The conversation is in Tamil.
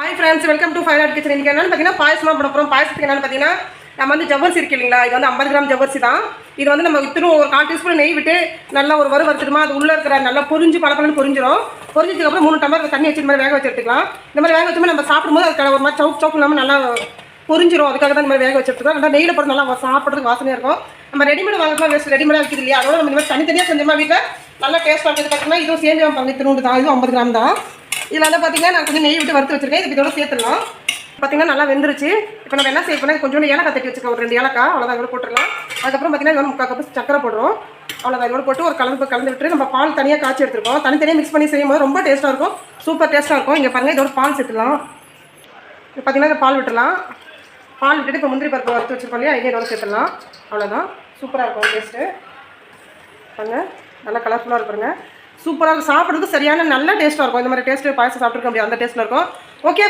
Hi friends, welcome to five art kitchen. இன்றைக்கி என்னென்னு பார்த்தீங்கன்னா பாயசமாக பண்ண போகிறோம். பாயசத்துக்கு என்னென்னு பார்த்தீங்கன்னா நம்ம வந்து ஜவ்வரிசி இருக்கு இல்லைங்களா, இது வந்து 50 கிராம் ஜவ்வரிசி தான். இது வந்து நம்ம வித்துரும் ஒரு 4 டீஸ்பூன் நெய் விட்டு நல்லா ஒரு வறுத்துடுமா, அது உள்ளே இருக்கிற நல்லா பொரிஞ்சு பழப்பழன்னு பொரிஞ்சிடும். பொரிஞ்சதுக்கப்புறம் 3 டம்ளர் தண்ணி வச்சு இந்த மாதிரி வேக வச்சு எடுத்துக்கலாம். இந்த மாதிரி வேக வச்சோம்னா நம்ம சாப்பிடும்போது அதுக்கு ஒரு மாதிரி சவுக்கு இல்லாமல் நல்லா பொரிஞ்சிடும். அதுக்காக தான் இந்த மாதிரி வேக வச்சு எடுத்துக்கலாம். நல்லா நெய்யில் போட்டு நல்லா சாப்பிட்றதுக்கு வாசனையாக இருக்கும். நம்ம ரெடிமேட் வாங்கலாம், வேஸ்ட் ரெடிமேடாக இருக்குது இல்லையா, அதோட நம்ம இந்த மாதிரி தனித்தனியாக செஞ்சோமா வீட்டில் நல்லா டேஸ்ட் பண்ணுறது. பார்த்தீங்கன்னா இதுவும் சேர்ந்து வைப்பாங்க, திருண்டு தான். இதுவும் 50 கிராம் தான். இதில் வந்து பார்த்தீங்கன்னா நான் கொஞ்சம் நெய் விட்டு வறுத்து வச்சிருக்கேன். இது இதோட சேர்த்துடலாம். பார்த்தீங்கன்னா நல்லா வெந்துருச்சு. இப்போ நம்ம என்ன செய்யணும், கொஞ்சோண்டு ஏலக்காய் தட்டி வச்சுக்கலாம், ஒரு 2 ஏலக்காய், அவ்வளோதான் இதோட போட்டுடலாம். அதுக்கப்புறம் பார்த்தீங்கன்னா இதோட 3/4 கப் சக்கரை போடுறோம், அவ்வளோதான். இதோட போட்டு ஒரு கலந்து விட்டு நம்ம பால் தனியாக காய்ச்சி எடுத்துருக்கோம். தனித்தனியாக மிக்ஸ் பண்ணி செய்யும்போது ரொம்ப டேஸ்ட்டாக இருக்கும், சூப்பர் டேஸ்ட்டாக இருக்கும். இங்கே பாருங்கள், இதோட பால் சேர்த்துலாம். இப்போ பார்த்தீங்கன்னா இந்த பால் விட்டுலாம். பால் விட்டுட்டு இப்போ முந்திரி பருப்பு வறுத்து வச்சுருக்கோம் இல்லையா, இதே இதோட சேர்த்துடலாம். அவ்வளோதான், சூப்பராக இருக்கும் டேஸ்ட்டு. பாருங்கள், நல்லா கலர்ஃபுல்லாக இருப்பாருங்க, சூப்பராக இருக்கும். சாப்பிட்றதுக்கு சரியான நல்ல டேஸ்ட்டாக இருக்கும். இந்த மாதிரி டேஸ்ட்டு பாயசம் சாப்பிட்ருக்க முடியாது, அந்த டேஸ்ட்டில் இருக்கும். ஓகே.